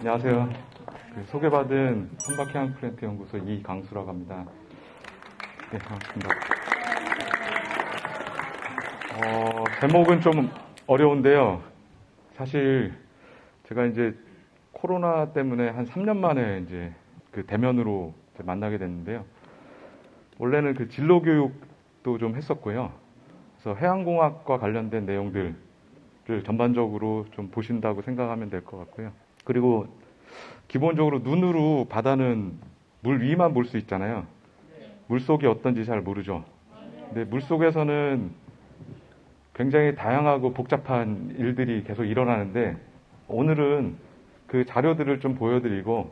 안녕하세요. 소개받은 선박해양 플랜트 연구소 이강수라고 합니다. 네, 반갑습니다. 제목은 좀 어려운데요. 사실 제가 이제 코로나 때문에 한 3년 만에 이제 대면으로 만나게 됐는데요. 원래는 진로 교육도 좀 했었고요. 그래서 해양공학과 관련된 내용들을 전반적으로 좀 보신다고 생각하면 될 것 같고요. 그리고 기본적으로 눈으로 바다는 물 위만 볼 수 있잖아요. 물 속이 어떤지 잘 모르죠. 근데 물 속에서는 굉장히 다양하고 복잡한 일들이 계속 일어나는데, 오늘은 그 자료들을 좀 보여드리고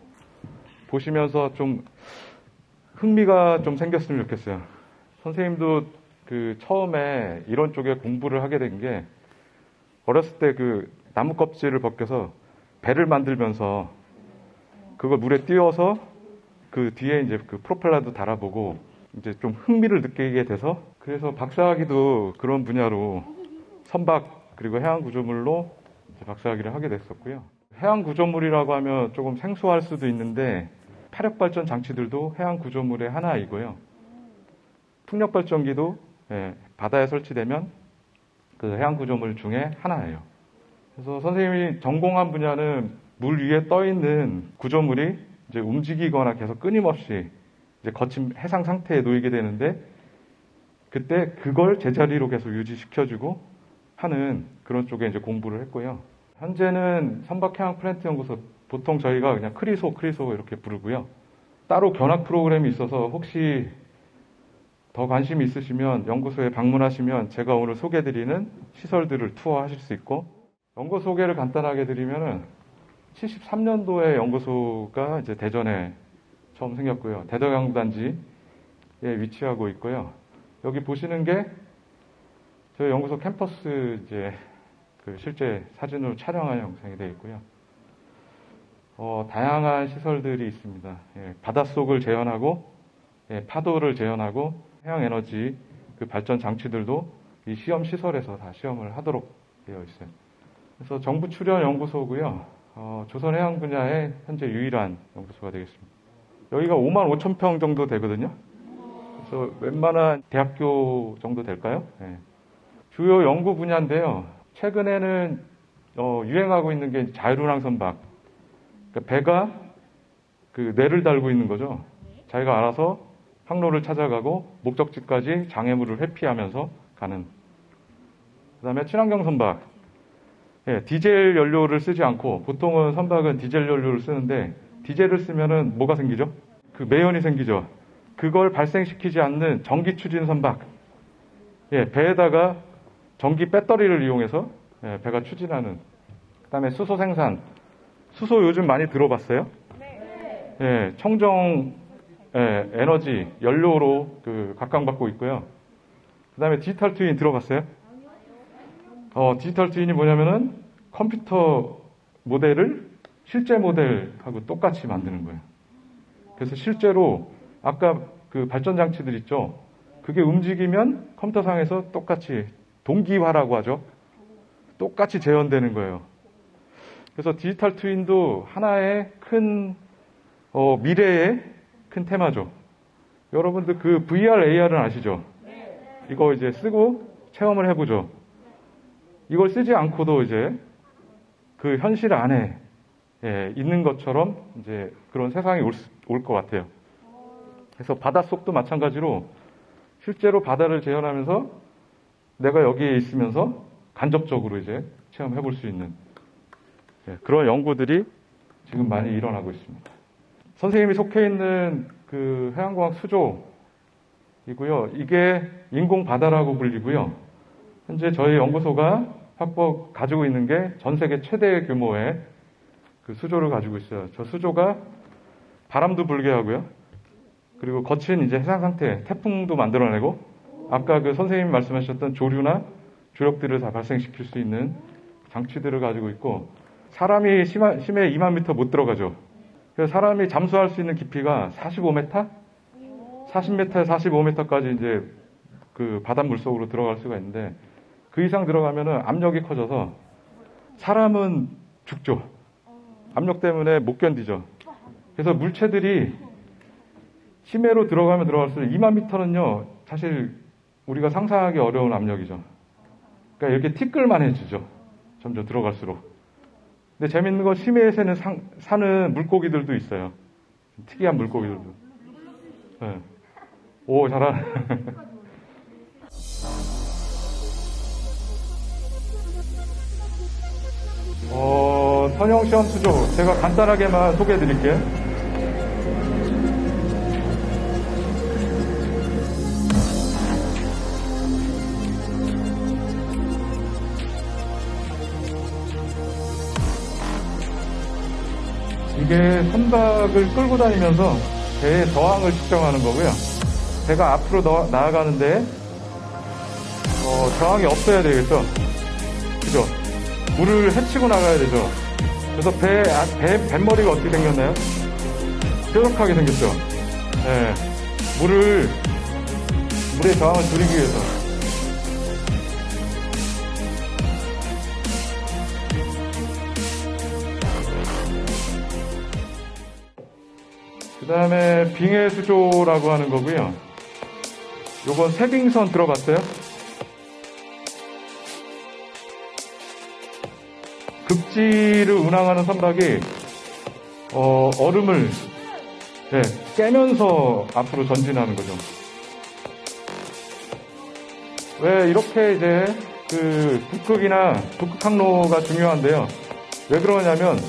보시면서 좀 흥미가 좀 생겼으면 좋겠어요. 선생님도 처음에 이런 쪽에 공부를 하게 된 게, 어렸을 때 나무 껍질을 벗겨서 배를 만들면서 그걸 물에 띄워서 그 뒤에 이제 프로펠러도 달아보고 이제 좀 흥미를 느끼게 돼서, 그래서 박사학위도 그런 분야로 선박 그리고 해양 구조물로 박사학위를 하게 됐었고요. 해양 구조물이라고 하면 조금 생소할 수도 있는데, 파력 발전 장치들도 해양 구조물의 하나이고요. 풍력 발전기도 바다에 설치되면 그 해양 구조물 중에 하나예요. 그래서 선생님이 전공한 분야는 물 위에 떠 있는 구조물이 이제 움직이거나 계속 끊임없이 이제 거친 해상 상태에 놓이게 되는데, 그때 그걸 제자리로 계속 유지시켜주고 하는 그런 쪽에 이제 공부를 했고요. 현재는 선박해양 플랜트 연구소, 보통 저희가 그냥 크리소 이렇게 부르고요. 따로 견학 프로그램이 있어서 혹시 더 관심이 있으시면 연구소에 방문하시면 제가 오늘 소개드리는 시설들을 투어하실 수 있고, 연구소 소개를 간단하게 드리면은 73년도에 연구소가 이제 대전에 처음 생겼고요. 대덕양단지에 위치하고 있고요. 여기 보시는 게 저희 연구소 캠퍼스 이제 실제 사진으로 촬영한 영상이 되어 있고요. 다양한 시설들이 있습니다. 바닷속을 재현하고 파도를 재현하고 해양 에너지 발전 장치들도 이 시험 시설에서 다 시험을 하도록 되어 있어요. 그래서 정부 출연 연구소고요. 조선 해양 분야의 현재 유일한 연구소가 되겠습니다. 여기가 5만 5천 평 정도 되거든요. 그래서 웬만한 대학교 정도 될까요? 주요 연구 분야인데요. 최근에는 유행하고 있는 게 자율운항 선박. 그러니까 배가 뇌를 달고 있는 거죠. 자기가 알아서 항로를 찾아가고 목적지까지 장애물을 회피하면서 가는. 그다음에 친환경 선박. 디젤 연료를 쓰지 않고, 보통은 선박은 디젤 연료를 쓰는데 디젤을 쓰면은 뭐가 생기죠? 매연이 생기죠. 그걸 발생시키지 않는 전기 추진 선박. 배에다가 전기 배터리를 이용해서 배가 추진하는. 그다음에 수소 생산. 수소 요즘 많이 들어봤어요? 네. 청정 에너지 연료로 각광받고 있고요. 그다음에 디지털 트윈 들어봤어요? 디지털 트윈이 뭐냐면은 컴퓨터 모델을 실제 모델하고 똑같이 만드는 거예요. 그래서 실제로 아까 발전 장치들 있죠? 그게 움직이면 컴퓨터상에서 똑같이 동기화라고 하죠. 똑같이 재현되는 거예요. 그래서 디지털 트윈도 하나의 큰 미래의 큰 테마죠. 여러분들 VR, AR은 아시죠? 이거 이제 쓰고 체험을 해보죠. 이걸 쓰지 않고도 이제 현실 안에 있는 것처럼 이제 그런 세상이 올 것 같아요. 그래서 바닷속도 마찬가지로 실제로 바다를 재현하면서 내가 여기에 있으면서 간접적으로 이제 체험해 볼 수 있는 그런 연구들이 지금 많이 일어나고 있습니다. 선생님이 속해 있는 해양공학 수조이고요. 이게 인공바다라고 불리고요. 현재 저희 연구소가 가지고 있는 게 전 세계 최대 규모의 수조를 가지고 있어요. 저 수조가 바람도 불게 하고요. 그리고 거친 이제 해상 상태, 태풍도 만들어내고, 아까 선생님이 말씀하셨던 조류나 조력들을 다 발생시킬 수 있는 장치들을 가지고 있고, 사람이 심해 2만 미터 못 들어가죠. 그래서 사람이 잠수할 수 있는 깊이가 45m? 40m에서 45m까지 이제 바닷물 속으로 들어갈 수가 있는데, 그 이상 들어가면은 압력이 커져서 사람은 죽죠. 압력 때문에 못 견디죠. 그래서 물체들이 심해로 들어가면 들어갈수록 2만 미터는요, 사실 우리가 상상하기 어려운 압력이죠. 그러니까 이렇게 티끌만해지죠. 점점 들어갈수록. 근데 재밌는 건 심해에서는 사는 물고기들도 있어요. 특이한 물고기들도. 네. 오, 잘하네. 선형 시험 수조 제가 간단하게만 소개해 드릴게요. 이게 선박을 끌고 다니면서 배의 저항을 측정하는 거고요. 배가 앞으로 나아가는데 저항이 없어야 되겠죠. 그죠? 물을 헤치고 나가야 되죠. 그래서 뱃머리가 어떻게 생겼나요? 뾰족하게 생겼죠. 네. 물의 저항을 줄이기 위해서. 그 다음에 빙해수조라고 하는 거고요. 요건 세빙선 들어봤어요? 급지를 운항하는 선박이 얼음을 깨면서 앞으로 전진하는 거죠. 왜 이렇게 이제 그 북극이나 북극 항로가 중요한데요. 왜 그러냐면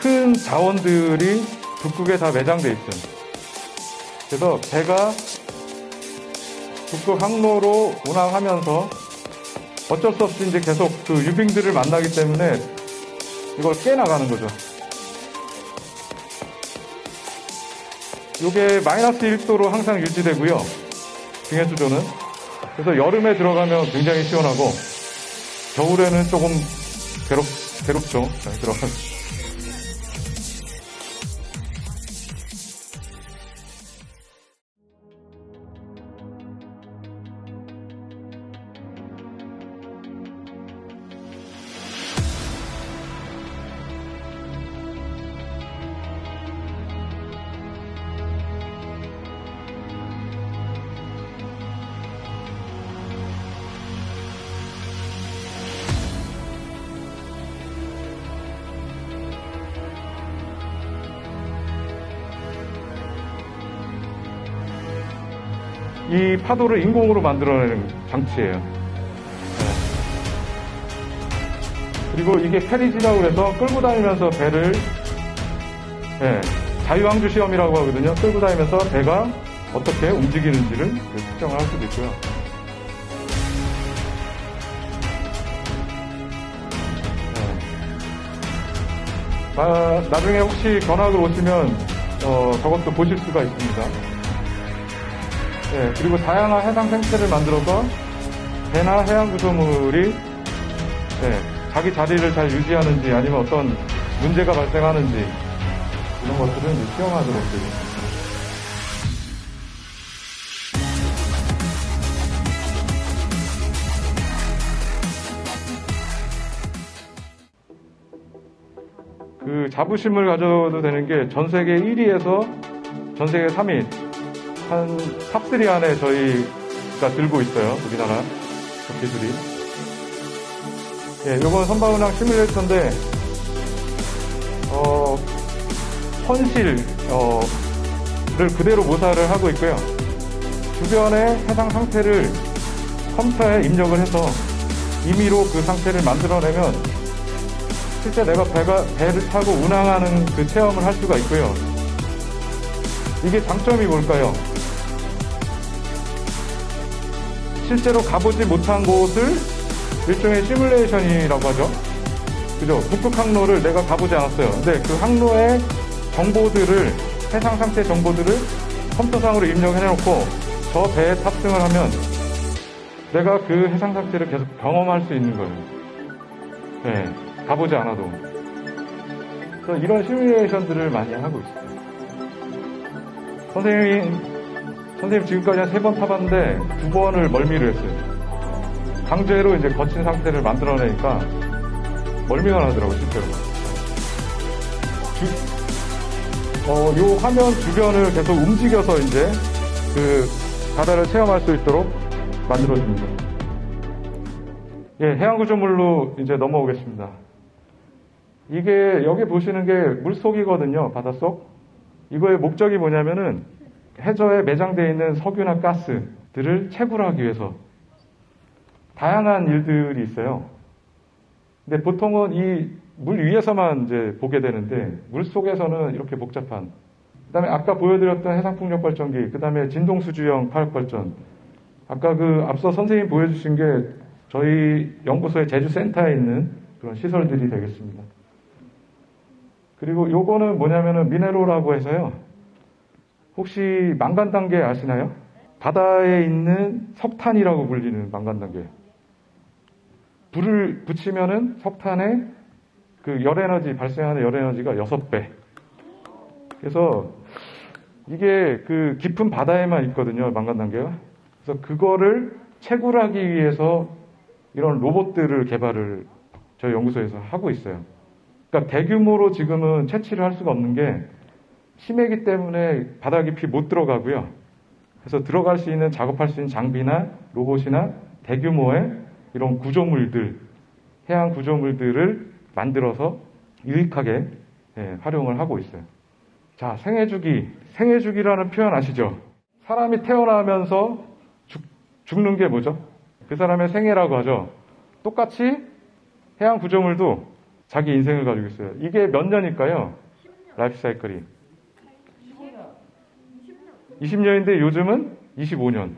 큰 자원들이 북극에 다 매장돼 있어요. 그래서 배가 북극 항로로 운항하면서 어쩔 수 없이 이제 계속 그 유빙들을 만나기 때문에 이걸 깨나가는 거죠. 이게 마이너스 1도로 항상 유지되고요. 빙해수조는. 그래서 여름에 들어가면 굉장히 시원하고 겨울에는 조금 괴롭죠. 들어가면. 이 파도를 인공으로 만들어내는 장치예요. 그리고 이게 캐리지라고 해서 끌고 다니면서 배를 자유항주 시험이라고 하거든요. 끌고 다니면서 배가 어떻게 움직이는지를 측정을 할 수도 있고요. 나중에 혹시 견학을 오시면 저것도 보실 수가 있습니다. 그리고 다양한 해상 생태를 만들어서 배나 해양 구조물이 자기 자리를 잘 유지하는지 아니면 어떤 문제가 발생하는지 이런 것들은 이제 시험하도록 되어 있습니다. 그 자부심을 가져도 되는 게 전 세계 1위에서 전 세계 3위 한 탑3 안에 저희가 들고 있어요. 우리나라 기술이. 요건 선박운항 시뮬레이터인데 현실을 그대로 모사를 하고 있고요. 주변의 해상 상태를 컴퓨터에 입력을 해서 임의로 그 상태를 만들어내면 실제 내가 배를 타고 운항하는 그 체험을 할 수가 있고요. 이게 장점이 뭘까요? 실제로 가보지 못한 곳을 일종의 시뮬레이션이라고 하죠. 그죠? 북극 항로를 내가 가보지 않았어요. 근데 그 항로의 정보들을, 해상 상태 정보들을 컴퓨터상으로 입력해놓고 저 배에 탑승을 하면 내가 그 해상 상태를 계속 경험할 수 있는 거예요. 가보지 않아도. 그래서 이런 시뮬레이션들을 많이 하고 있어요. 선생님 지금까지 한 3번 타봤는데 2번을 멀미를 했어요. 강제로 이제 거친 상태를 만들어내니까 멀미가 나더라고요, 실제로. 요 화면 주변을 계속 움직여서 이제 그 바다를 체험할 수 있도록 만들어줍니다. 예, 해양 구조물로 이제 넘어오겠습니다. 이게 여기 보시는 게 물속이거든요, 바닷속. 이거의 목적이 뭐냐면은 해저에 매장되어 있는 석유나 가스들을 채굴하기 위해서 다양한 일들이 있어요. 근데 보통은 이 물 위에서만 이제 보게 되는데 물 속에서는 이렇게 복잡한. 그다음에 아까 보여드렸던 해상풍력 발전기, 그다음에 진동수주형 파력발전. 아까 그 앞서 선생님 보여주신 게 저희 연구소의 제주센터에 있는 그런 시설들이 되겠습니다. 그리고 요거는 뭐냐면은 미네로라고 해서요. 혹시 망간단계 아시나요? 바다에 있는 석탄이라고 불리는 망간단계. 불을 붙이면은 석탄에 그 열에너지, 발생하는 열에너지가 6배. 그래서 이게 그 깊은 바다에만 있거든요, 망간단계가. 그래서 그거를 채굴하기 위해서 이런 로봇들을 개발을 저희 연구소에서 하고 있어요. 그러니까 대규모로 지금은 채취를 할 수가 없는 게 심해기 때문에 바다 깊이 못 들어가고요. 그래서 들어갈 수 있는, 작업할 수 있는 장비나 로봇이나 대규모의 이런 구조물들, 해양 구조물들을 만들어서 유익하게 활용을 하고 있어요. 자, 생애주기. 생애주기라는 표현 아시죠? 사람이 태어나면서 죽는 게 뭐죠? 그 사람의 생애라고 하죠. 똑같이 해양 구조물도 자기 인생을 가지고 있어요. 이게 몇 년일까요? 라이프 사이클이. 20년인데 요즘은 25년.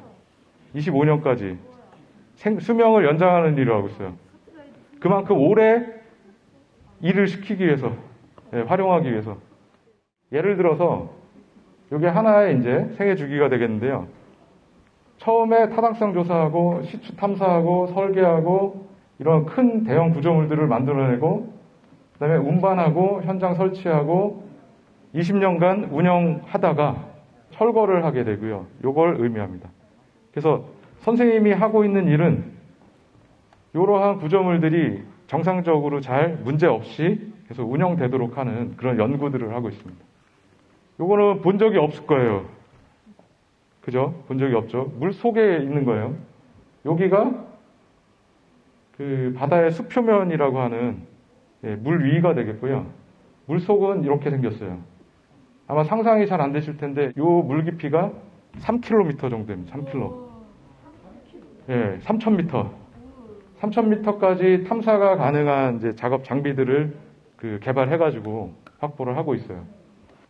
25년까지 수명을 연장하는 일을 하고 있어요. 그만큼 오래 일을 시키기 위해서, 활용하기 위해서. 예를 들어서 이게 하나의 이제 생애 주기가 되겠는데요. 처음에 타당성 조사하고 시추 탐사하고 설계하고 이런 큰 대형 구조물들을 만들어내고 그다음에 운반하고 현장 설치하고 20년간 운영하다가 철거를 하게 되고요. 이걸 의미합니다. 그래서 선생님이 하고 있는 일은 이러한 구조물들이 정상적으로 잘 문제 없이 계속 운영되도록 하는 그런 연구들을 하고 있습니다. 요거는 본 적이 없을 거예요. 그죠? 본 적이 없죠. 물 속에 있는 거예요. 여기가 그 바다의 수표면이라고 하는 물 위가 되겠고요. 물 속은 이렇게 생겼어요. 아마 상상이 잘 안 되실 텐데 요 물 깊이가 3km 정도 됩니다. 3km. 예, 3,000m. 3,000m까지 탐사가 가능한 이제 작업 장비들을 개발해가지고 확보를 하고 있어요.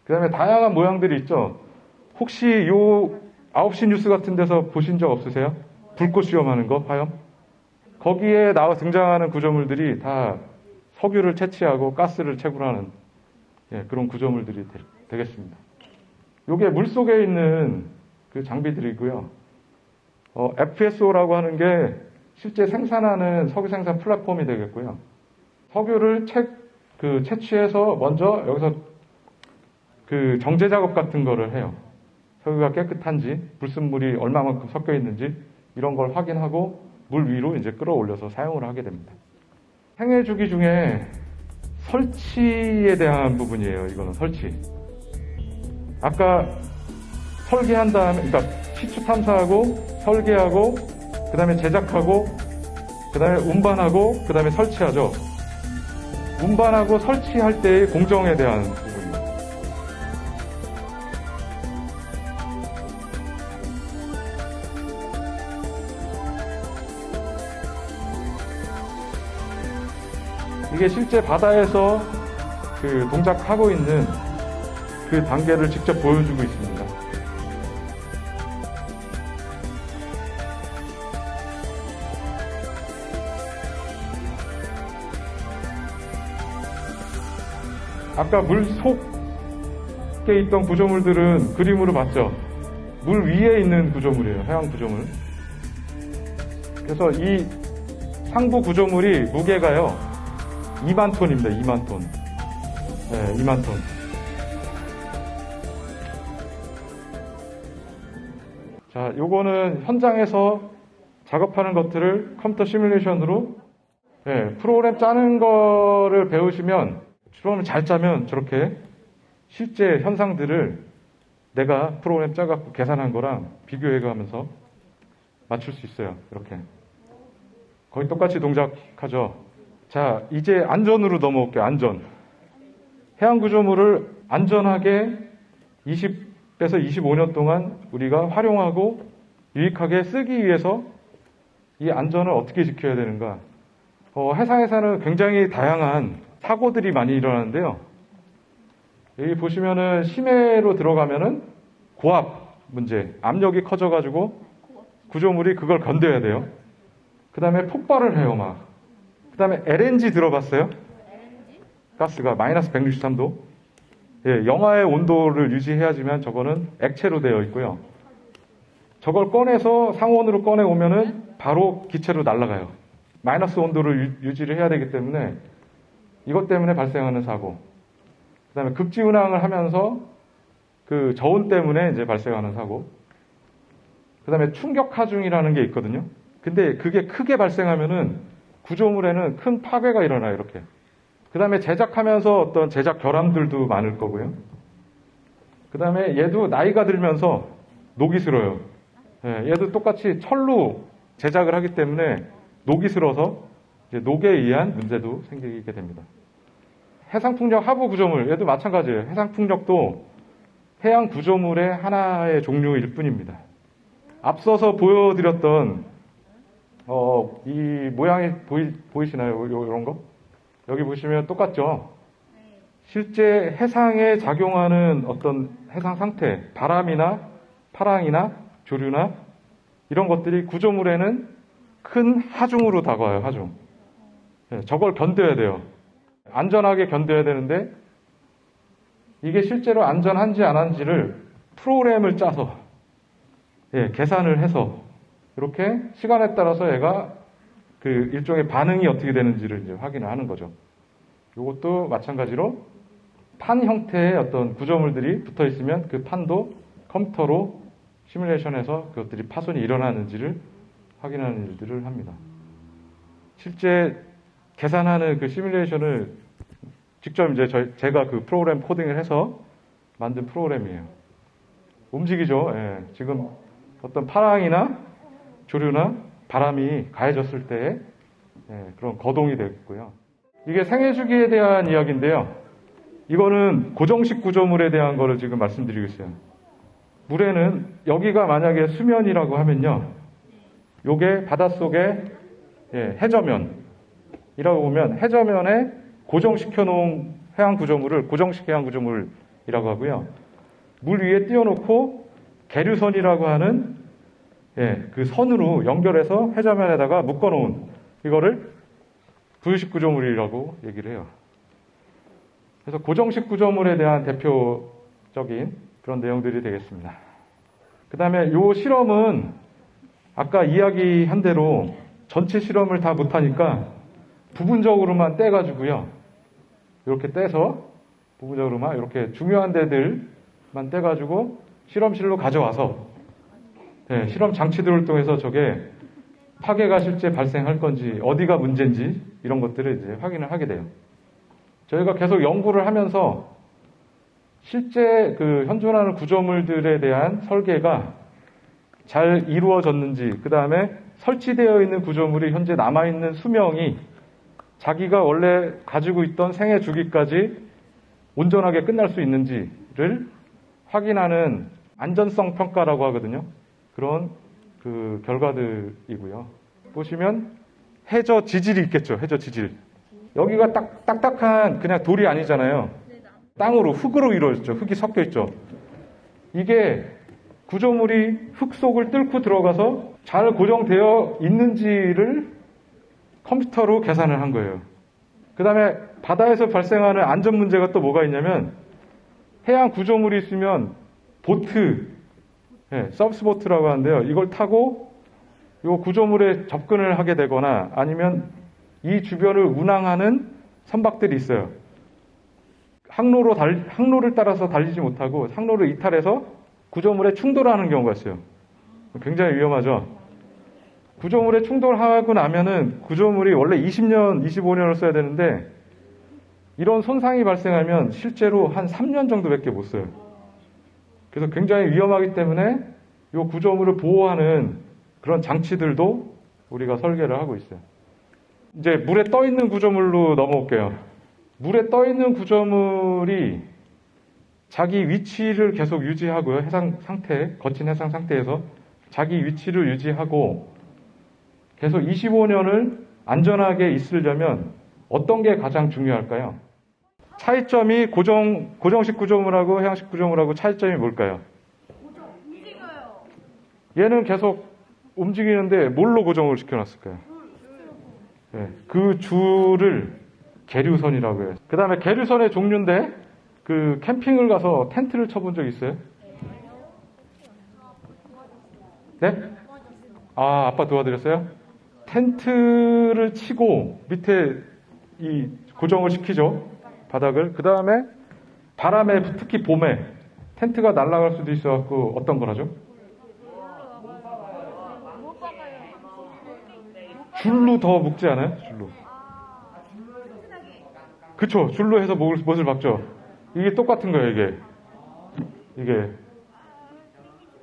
그 다음에 다양한 모양들이 있죠. 혹시 요 9시 뉴스 같은 데서 보신 적 없으세요? 불꽃 시험하는 거, 화염? 거기에 나와 등장하는 구조물들이 다 석유를 채취하고 가스를 채굴하는 그런 구조물들이 되겠습니다. 요게 물속에 있는 그 장비들이고요. FSO라고 하는 게 실제 생산하는 석유 생산 플랫폼이 되겠고요. 석유를 채취해서 먼저 여기서 그 정제 작업 같은 거를 해요. 석유가 깨끗한지, 불순물이 얼마만큼 섞여 있는지 이런 걸 확인하고 물 위로 이제 끌어올려서 사용을 하게 됩니다. 생애 주기 중에 설치에 대한 부분이에요. 이거는 설치. 아까 설계한 다음에, 그러니까 시추 탐사하고 설계하고 그 다음에 제작하고 그 다음에 운반하고 그 다음에 설치하죠. 운반하고 설치할 때의 공정에 대한 부분입니다. 이게 실제 바다에서 그 동작하고 있는 그 단계를 직접 보여주고 있습니다. 아까 물 속에 있던 구조물들은 그림으로 봤죠. 물 위에 있는 구조물이에요. 해양 구조물. 그래서 이 상부 구조물이 무게가요 2만 톤입니다. 2만 톤. 네, 2만 톤. 자, 요거는 현장에서 작업하는 것들을 컴퓨터 시뮬레이션으로 프로그램 짜는 거를 배우시면 실험을 잘 짜면 저렇게 실제 현상들을 내가 프로그램 짜갖고 계산한 거랑 비교해가면서 맞출 수 있어요. 이렇게. 거의 똑같이 동작하죠. 자, 이제 안전으로 넘어올게요. 안전. 해양 구조물을 안전하게 20에서 25년 동안 우리가 활용하고 유익하게 쓰기 위해서 이 안전을 어떻게 지켜야 되는가. 해상에서는 굉장히 다양한 사고들이 많이 일어나는데요. 여기 보시면은 심해로 들어가면은 고압 문제, 압력이 커져가지고 구조물이 그걸 견뎌야 돼요. 그 다음에 폭발을 해요, 막. 그 다음에 LNG 들어봤어요? 가스가 마이너스 163도. 예, 영하의 온도를 유지해야지만 저거는 액체로 되어 있고요. 저걸 꺼내서 상온으로 꺼내오면은 바로 기체로 날아가요. 마이너스 온도를 유지를 해야 되기 때문에 이것 때문에 발생하는 사고. 그 다음에 급지운항을 하면서 그 저온 때문에 이제 발생하는 사고. 그 다음에 충격 하중이라는 게 있거든요. 근데 그게 크게 발생하면은 구조물에는 큰 파괴가 일어나요, 이렇게. 그 다음에 제작하면서 어떤 제작 결함들도 많을 거고요. 그 다음에 얘도 나이가 들면서 녹이 슬어요. 예, 얘도 똑같이 철로 제작을 하기 때문에 녹이 슬어서 이제 녹에 의한 문제도 생기게 됩니다. 해상풍력 하부 구조물, 얘도 마찬가지예요. 해상풍력도 해양 구조물의 하나의 종류일 뿐입니다. 앞서서 보여드렸던 이 모양이 보이시나요? 이런 거? 여기 보시면 똑같죠? 실제 해상에 작용하는 어떤 해상 상태, 바람이나 파랑이나 조류나 이런 것들이 구조물에는 큰 하중으로 다가와요, 하중. 저걸 견뎌야 돼요. 안전하게 견뎌야 되는데 이게 실제로 안전한지 안 한지를 프로그램을 짜서 계산을 해서 이렇게 시간에 따라서 얘가 그 일종의 반응이 어떻게 되는지를 이제 확인을 하는 거죠. 이것도 마찬가지로 판 형태의 어떤 구조물들이 붙어 있으면 그 판도 컴퓨터로 시뮬레이션해서 그것들이 파손이 일어나는지를 확인하는 일들을 합니다. 실제 계산하는 그 시뮬레이션을 직접 이제 제가 그 프로그램 코딩을 해서 만든 프로그램이에요. 움직이죠. 예, 지금 어떤 파랑이나 조류나 바람이 가해졌을 때의 그런 거동이 되고요. 이게 생애 주기에 대한 이야기인데요. 이거는 고정식 구조물에 대한 거를 지금 말씀드리고 있어요. 물에는 여기가 만약에 수면이라고 하면요. 요게 바닷속의 해저면이라고 보면 해저면에 고정시켜 놓은 해양 구조물을 고정식 해양 구조물이라고 하고요. 물 위에 띄워놓고 계류선이라고 하는 그 선으로 연결해서 해저면에다가 묶어놓은 이거를 부유식 구조물이라고 얘기를 해요. 그래서 고정식 구조물에 대한 대표적인 그런 내용들이 되겠습니다. 그 다음에 이 실험은 아까 이야기한 대로 전체 실험을 다 못하니까 부분적으로만 떼가지고요. 이렇게 떼서 부분적으로만 이렇게 중요한 데들만 떼가지고 실험실로 가져와서 실험 장치들을 통해서 저게 파괴가 실제 발생할 건지 어디가 문제인지 이런 것들을 이제 확인을 하게 돼요. 저희가 계속 연구를 하면서 실제 그 현존하는 구조물들에 대한 설계가 잘 이루어졌는지, 그 다음에 설치되어 있는 구조물이 현재 남아있는 수명이 자기가 원래 가지고 있던 생애 주기까지 온전하게 끝날 수 있는지를 확인하는 안전성 평가라고 하거든요. 그런 그 결과들이고요. 보시면 해저 지질이 있겠죠. 해저 지질. 여기가 딱딱한 그냥 돌이 아니잖아요. 땅으로 흙으로 이루어졌죠. 흙이 섞여 있죠. 이게 구조물이 흙 속을 뚫고 들어가서 잘 고정되어 있는지를 컴퓨터로 계산을 한 거예요. 그 다음에 바다에서 발생하는 안전 문제가 또 뭐가 있냐면 해양 구조물이 있으면 보트, 서브스보트라고 하는데요. 이걸 타고 이 구조물에 접근을 하게 되거나 아니면 이 주변을 운항하는 선박들이 있어요. 항로를 따라서 달리지 못하고 항로를 이탈해서 구조물에 충돌하는 경우가 있어요. 굉장히 위험하죠. 구조물에 충돌하고 나면은 구조물이 원래 20년, 25년을 써야 되는데 이런 손상이 발생하면 실제로 한 3년 정도밖에 못 써요. 그래서 굉장히 위험하기 때문에 이 구조물을 보호하는 그런 장치들도 우리가 설계를 하고 있어요. 이제 물에 떠 있는 구조물로 넘어올게요. 물에 떠 있는 구조물이 자기 위치를 계속 유지하고요. 해상 상태, 거친 해상 상태에서 자기 위치를 유지하고 계속 25년을 안전하게 있으려면 어떤 게 가장 중요할까요? 차이점이 고정식 구조물하고 해양식 구조물하고 차이점이 뭘까요? 움직여요. 얘는 계속 움직이는데 뭘로 고정을 시켜놨을까요? 네, 그 줄을 계류선이라고 해요. 그 다음에 계류선의 종류인데 그 캠핑을 가서 텐트를 쳐본 적 있어요? 네? 아, 아빠 도와드렸어요? 텐트를 치고 밑에 이 고정을 시키죠. 바닥을. 그 다음에 바람에 특히 봄에 텐트가 날아갈 수도 있어갖고 어떤 걸 하죠? 줄로 더 묶지 않아요? 줄로. 그쵸. 줄로 해서 못을 박죠. 이게 똑같은 거예요, 이게.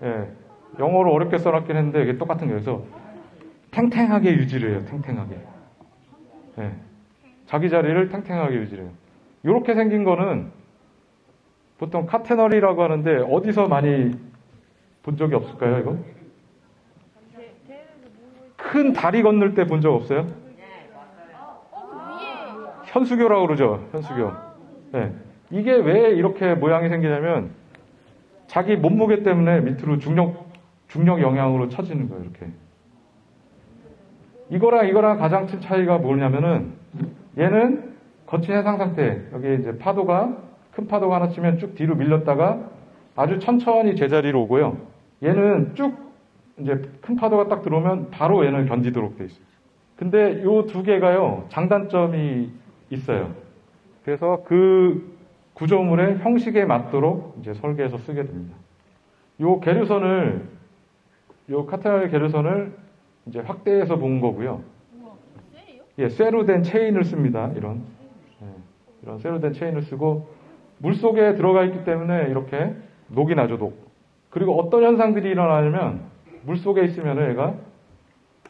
예. 영어로 어렵게 써놨긴 했는데 이게 똑같은 거예요. 그래서 탱탱하게 유지를 해요. 탱탱하게. 예. 자기 자리를 탱탱하게 유지를 해요. 이렇게 생긴 거는 보통 카테너리라고 하는데 어디서 많이 본 적이 없을까요, 이거? 큰 다리 건널 때 본 적 없어요? 현수교라고 그러죠, 현수교. 네. 이게 왜 이렇게 모양이 생기냐면 자기 몸무게 때문에 밑으로 중력 영향으로 처지는 거예요, 이렇게. 이거랑 가장 큰 차이가 뭐냐면은 얘는 거친 해상 상태, 여기 이제 큰 파도가 하나 치면 쭉 뒤로 밀렸다가 아주 천천히 제자리로 오고요. 얘는 쭉 이제 큰 파도가 딱 들어오면 바로 얘는 견디도록 돼 있어요. 근데 요 두 개가요, 장단점이 있어요. 그래서 그 구조물의 형식에 맞도록 이제 설계해서 쓰게 됩니다. 요 카테나리 계류선을 이제 확대해서 본 거고요. 예, 쇠로 된 체인을 씁니다. 이런 쇠로 된 체인을 쓰고 물 속에 들어가 있기 때문에 이렇게 녹이 나죠, 녹. 그리고 어떤 현상들이 일어나냐면 물 속에 있으면 얘가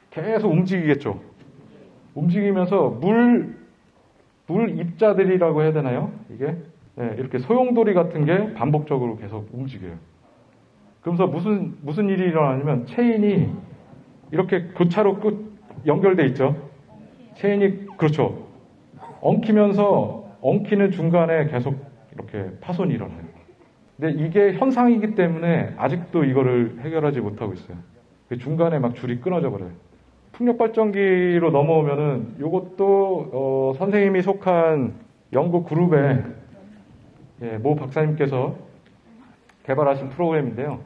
계속 움직이겠죠. 움직이면서 물 입자들이라고 해야 되나요? 이게 이렇게 소용돌이 같은 게 반복적으로 계속 움직여요. 그러면서 무슨 일이 일어나냐면 체인이 이렇게 교차로 연결돼 있죠. 체인이 그렇죠. 엉키는 중간에 계속 이렇게 파손이 일어나요. 근데 이게 현상이기 때문에 아직도 이거를 해결하지 못하고 있어요. 중간에 막 줄이 끊어져 버려요. 풍력발전기로 넘어오면은 이것도 선생님이 속한 연구 그룹의 모 박사님께서 개발하신 프로그램인데요.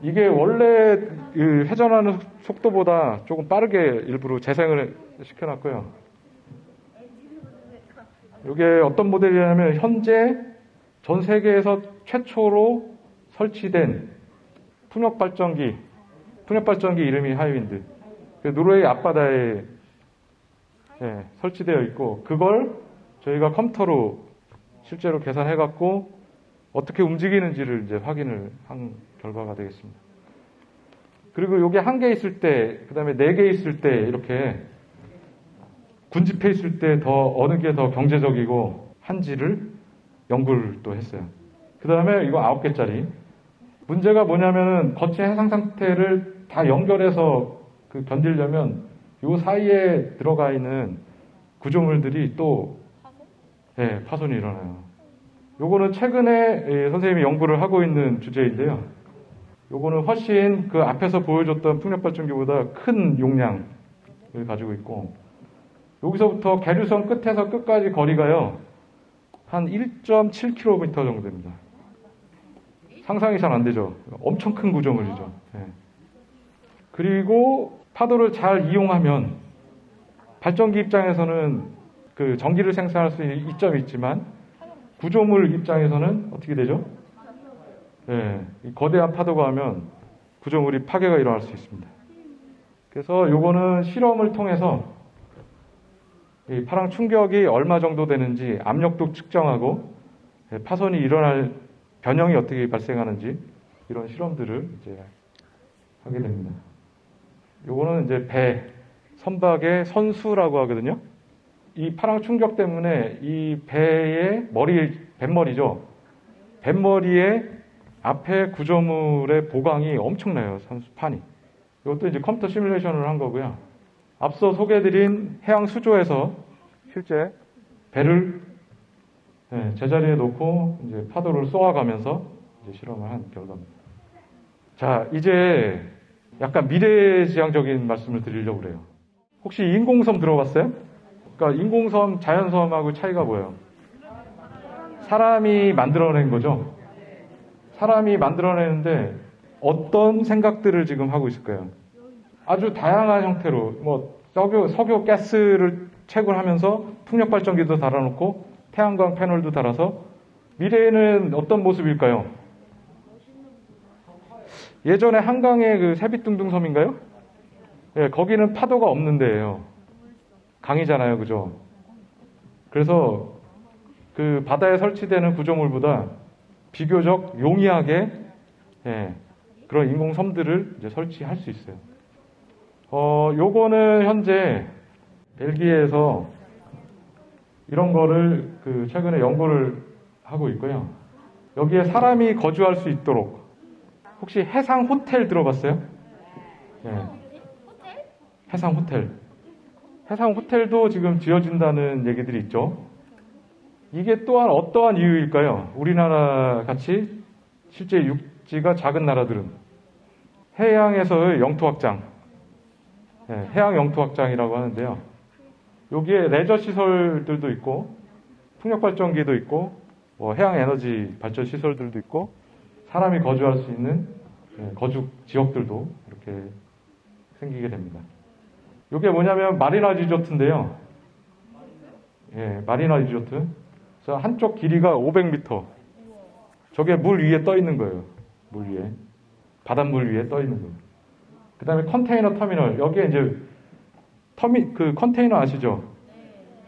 이게 원래 회전하는 속도보다 조금 빠르게 일부러 재생을 시켜놨고요. 이게 어떤 모델이냐면 현재 전 세계에서 최초로 설치된 풍력발전기 이름이 하이윈드. 노르웨이 앞바다에 설치되어 있고 그걸 저희가 컴퓨터로 실제로 계산해갖고 어떻게 움직이는지를 이제 확인을 한 결과가 되겠습니다. 그리고 요게 한 개 있을 때, 그 다음에 4개 있을 때 이렇게 군집해 있을 때 어느 게 더 경제적이고 한지를 연구를 또 했어요. 그 다음에 이거 9개짜리. 문제가 뭐냐면은 거친 해상 상태를 다 연결해서 견디려면 요 사이에 들어가 있는 구조물들이 또 파손이 일어나요. 요거는 최근에 선생님이 연구를 하고 있는 주제인데요. 요거는 훨씬 그 앞에서 보여줬던 풍력발전기보다 큰 용량을 가지고 있고 여기서부터 계류선 끝에서 끝까지 거리가요. 한 1.7km 정도 됩니다. 상상이 잘 안 되죠. 엄청 큰 구조물이죠. 그리고 파도를 잘 이용하면 발전기 입장에서는 그 전기를 생산할 수 있는 이점이 있지만 구조물 입장에서는 어떻게 되죠? 이 거대한 파도가 하면 구조물이 파괴가 일어날 수 있습니다. 그래서 요거는 실험을 통해서 이 파랑 충격이 얼마 정도 되는지 압력도 측정하고 파손이 일어날 변형이 어떻게 발생하는지 이런 실험들을 이제 하게 됩니다. 요거는 이제 배, 선박의 선수라고 하거든요. 이 파랑 충격 때문에 이 배의 뱃머리죠. 뱃머리에 앞에 구조물의 보강이 엄청나요. 선수판이. 이것도 이제 컴퓨터 시뮬레이션을 한 거고요. 앞서 소개해드린 해양 수조에서 실제 배를 제자리에 놓고 이제 파도를 쏘아가면서 이제 실험을 한 결과입니다. 자, 이제 약간 미래지향적인 말씀을 드리려고 그래요. 혹시 인공섬 들어봤어요? 그러니까 인공섬, 자연섬하고 차이가 뭐예요? 사람이 만들어낸 거죠. 사람이 만들어내는데 어떤 생각들을 지금 하고 있을까요? 아주 다양한 형태로 뭐 석유 가스를 채굴하면서 풍력 발전기도 달아놓고 태양광 패널도 달아서 미래에는 어떤 모습일까요? 예전에 한강의 그 세빛둥둥섬인가요? 예, 거기는 파도가 없는 데예요. 강이잖아요, 그죠? 그래서 그 바다에 설치되는 구조물보다 비교적 용이하게 그런 인공섬들을 이제 설치할 수 있어요. 요거는 현재 벨기에에서 이런 거를 그 최근에 연구를 하고 있고요. 여기에 사람이 거주할 수 있도록 혹시 해상 호텔 들어봤어요? 네. 해상 호텔. 해상 호텔도 지금 지어진다는 얘기들이 있죠. 이게 또한 어떠한 이유일까요? 우리나라 같이 실제 육지가 작은 나라들은 해양에서의 영토 확장, 해양 영토 확장이라고 하는데요. 여기에 레저 시설들도 있고 풍력 발전기도 있고 뭐 해양 에너지 발전 시설들도 있고 사람이 거주할 수 있는 거주 지역들도 이렇게 생기게 됩니다. 이게 뭐냐면 마리나 리조트인데요. 마리나 리조트. 그래서 한쪽 길이가 500m. 저게 물 위에 떠 있는 거예요. 물 위에. 바닷물 위에 떠 있는 거예요. 그 다음에 컨테이너 터미널. 여기에 이제 그 컨테이너 아시죠?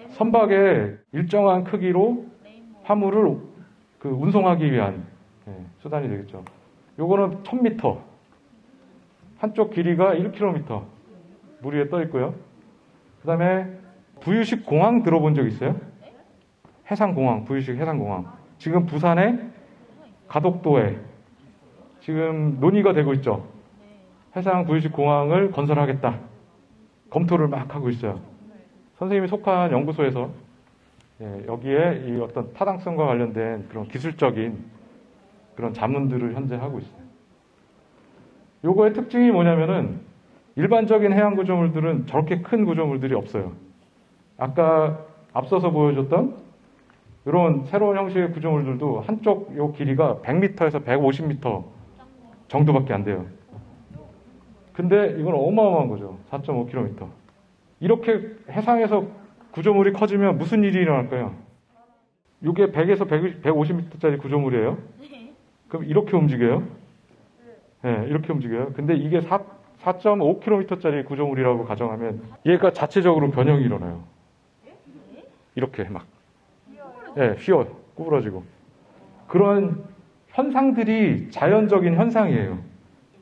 선박에 일정한 크기로 화물을 그 운송하기 위한 수단이 되겠죠. 요거는 1000m. 한쪽 길이가 1km. 물 위에 떠 있고요. 그 다음에 부유식 공항 들어본 적 있어요? 해상공항, 부유식 해상공항. 지금 부산의 가덕도에 지금 논의가 되고 있죠. 해상 부유식 공항을 건설하겠다. 검토를 막 하고 있어요. 선생님이 속한 연구소에서 여기에 이 어떤 타당성과 관련된 그런 기술적인 그런 자문들을 현재 하고 있어요. 요거의 특징이 뭐냐면은 일반적인 해양 구조물들은 저렇게 큰 구조물들이 없어요. 아까 앞서서 보여줬던 이런 새로운 형식의 구조물들도 한쪽 요 길이가 100m에서 150m 정도밖에 안 돼요. 근데 이건 어마어마한 거죠. 4.5km. 이렇게 해상에서 구조물이 커지면 무슨 일이 일어날까요? 이게 100에서 150m짜리 구조물이에요. 그럼 이렇게 움직여요? 이렇게 움직여요. 근데 이게 4.5km짜리 구조물이라고 가정하면 얘가 자체적으로 변형이 일어나요. 이렇게 막. 휘어, 구부러지고. 그런 현상들이 자연적인 현상이에요.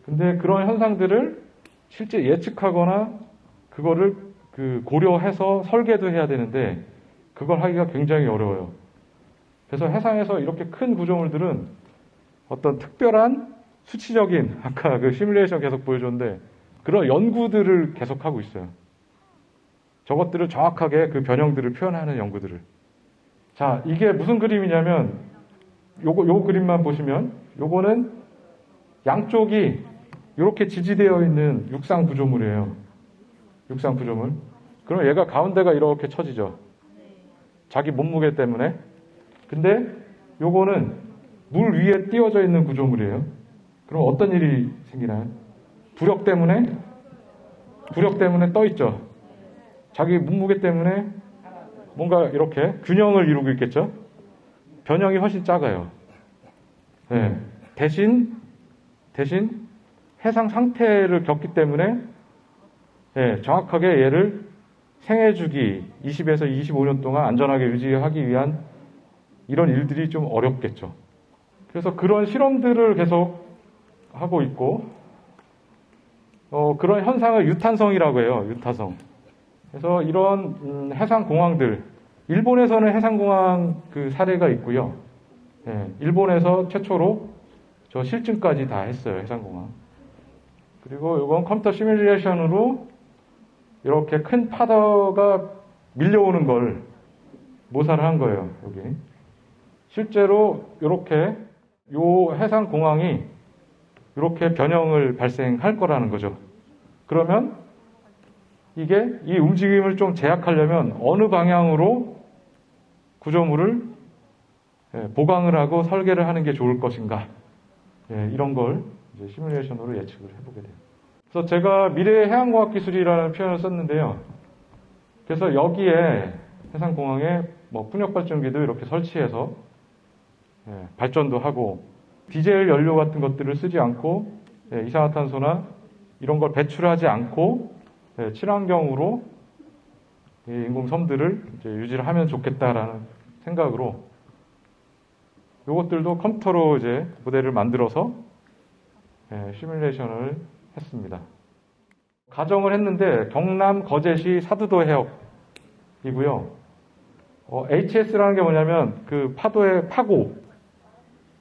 근데 그런 현상들을 실제 예측하거나 그거를 고려해서 설계도 해야 되는데 그걸 하기가 굉장히 어려워요. 그래서 해상에서 이렇게 큰 구조물들은 어떤 특별한 수치적인 아까 그 시뮬레이션 계속 보여줬는데 그런 연구들을 계속하고 있어요. 저것들을 정확하게 그 변형들을 표현하는 연구들을. 자, 이게 무슨 그림이냐면 요 그림만 보시면 요거는 양쪽이 이렇게 지지되어 있는 육상 구조물이에요. 육상 구조물. 그럼 얘가 가운데가 이렇게 처지죠. 자기 몸무게 때문에. 근데 요거는 물 위에 띄워져 있는 구조물이에요. 그럼 어떤 일이 생기나요? 부력 때문에 떠 있죠. 자기 몸무게 때문에 뭔가 이렇게 균형을 이루고 있겠죠. 변형이 훨씬 작아요. 대신 해상 상태를 겪기 때문에 정확하게 얘를 생애 주기 20에서 25년 동안 안전하게 유지하기 위한 이런 일들이 좀 어렵겠죠. 그래서 그런 실험들을 계속 하고 있고, 그런 현상을 유탄성이라고 해요. 유탄성. 그래서 이런 해상공항들, 일본에서는 해상공항 그 사례가 있고요. 예, 일본에서 최초로 저 실증까지 다 했어요. 해상공항. 그리고 이건 컴퓨터 시뮬레이션으로 이렇게 큰 파도가 밀려오는 걸 모사를 한 거예요. 여기. 실제로 이렇게 요 해상공항이 이렇게 변형을 발생할 거라는 거죠. 그러면 이게 이 움직임을 좀 제약하려면 어느 방향으로 구조물을 보강을 하고 설계를 하는 게 좋을 것인가. 이런 걸 이제 시뮬레이션으로 예측을 해보게 돼요. 그래서 제가 미래의 해양공학 기술이라는 표현을 썼는데요. 그래서 여기에 해상공항에 뭐 풍력발전기도 이렇게 설치해서 발전도 하고 디젤 연료 같은 것들을 쓰지 않고 이산화탄소나 이런 걸 배출하지 않고 친환경으로 인공섬들을 이제 유지를 하면 좋겠다라는 생각으로 이것들도 컴퓨터로 이제 모델을 만들어서 시뮬레이션을 했습니다. 가정을 했는데 경남 거제시 사두도 해역이고요. HS라는 게 뭐냐면 그 파도의 파고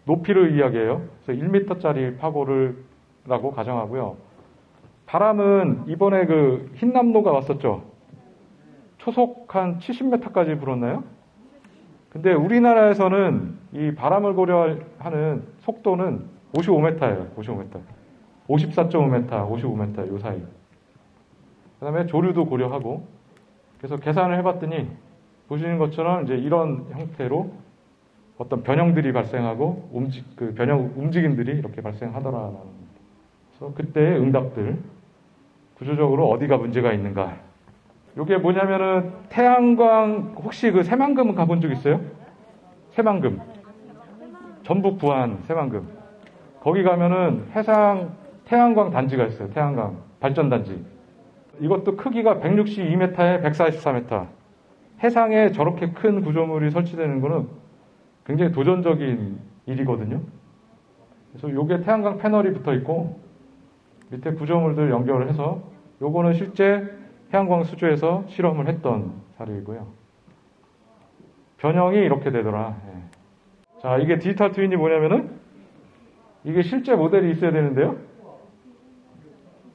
높이를 이야기해요. 그래서 1m짜리 파고를라고 가정하고요. 바람은 이번에 그 흰남노가 왔었죠. 초속 한 70m까지 불었나요? 근데 우리나라에서는 이 바람을 고려하는 속도는 55m예요. 55m. 54.5m, 55m 요 사이. 그 다음에 조류도 고려하고 그래서 계산을 해봤더니 보시는 것처럼 이제 이런 형태로 어떤 변형들이 발생하고 그 변형 움직임들이 이렇게 발생하더라라는 겁니다. 그래서 그때의 응답들 구조적으로 어디가 문제가 있는가. 이게 뭐냐면은 태양광 혹시 그 새만금 가본 적 있어요? 새만금. 전북 부안 새만금. 거기 가면은 태양광 단지가 있어요. 태양광 발전 단지. 이것도 크기가 162m에 144m. 해상에 저렇게 큰 구조물이 설치되는 거는 굉장히 도전적인 일이거든요. 그래서 요게 태양광 패널이 붙어 있고 밑에 구조물들 연결을 해서 요거는 실제 태양광 수조에서 실험을 했던 사례이고요. 변형이 이렇게 되더라. 자, 이게 디지털 트윈이 뭐냐면은 이게 실제 모델이 있어야 되는데요.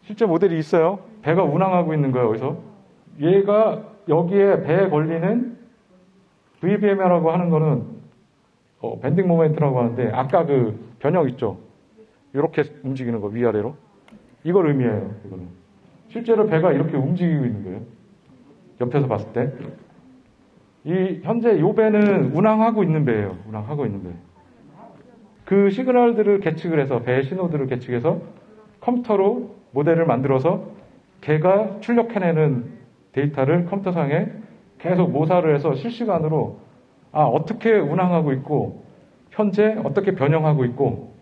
실제 모델이 있어요. 배가 운항하고 있는 거예요. 여기서 얘가 여기에 배에 걸리는 VBM이라고 하는 거는 밴딩 모멘트라고 하는데 아까 그 변형 있죠. 이렇게 움직이는 거 위아래로 이걸 의미해요. 이거는 실제로 배가 이렇게 움직이고 있는 거예요. 옆에서 봤을 때 이 현재 요 배는 운항하고 있는 배예요. 운항하고 있는 배. 그 시그널들을 계측을 해서 배의 신호들을 계측해서 컴퓨터로 모델을 만들어서 걔가 출력해내는 데이터를 컴퓨터상에 계속 모사를 해서 실시간으로 어떻게 운항하고 있고 현재 어떻게 변형하고 있고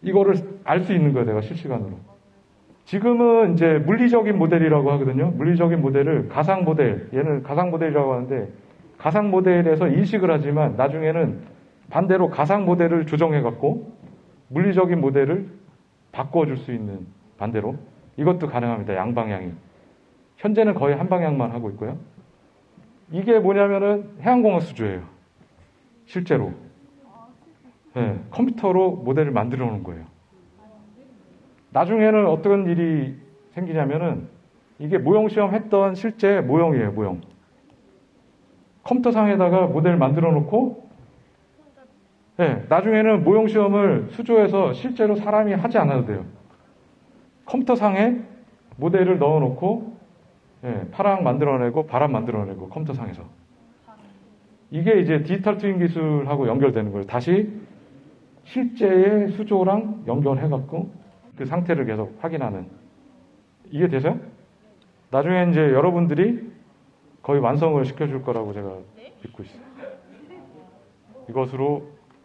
이거를 알 수 있는 거예요. 내가 실시간으로. 지금은 이제 물리적인 모델이라고 하거든요. 물리적인 모델을 가상 모델, 얘는 가상 모델이라고 하는데 가상 모델에서 인식을 하지만 나중에는 반대로 가상 모델을 조정해 갖고 물리적인 모델을 바꿔줄 수 있는 반대로 이것도 가능합니다. 양방향이. 현재는 거의 한 방향만 하고 있고요. 이게 뭐냐면은 해양공학 수조예요. 실제로. 컴퓨터로 모델을 만들어 놓은 거예요. 나중에는 어떤 일이 생기냐면은 이게 모형 시험 했던 실제 모형이에요. 모형. 컴퓨터상에다가 모델을 만들어 놓고 나중에는 모형 시험을 수조에서 실제로 사람이 하지 않아도 돼요. 컴퓨터상에 모델을 넣어 놓고 파랑 만들어내고 바람 만들어내고 컴퓨터상에서 이게 이제 디지털 트윈 기술하고 연결되는 거예요. 다시 실제의 수조랑 연결해갖고 그 상태를 계속 확인하는. 이게 되세요? 나중에 이제 여러분들이 거의 완성을 시켜줄 거라고 제가 믿고 있어요. 이것으로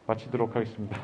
마치도록 하겠습니다.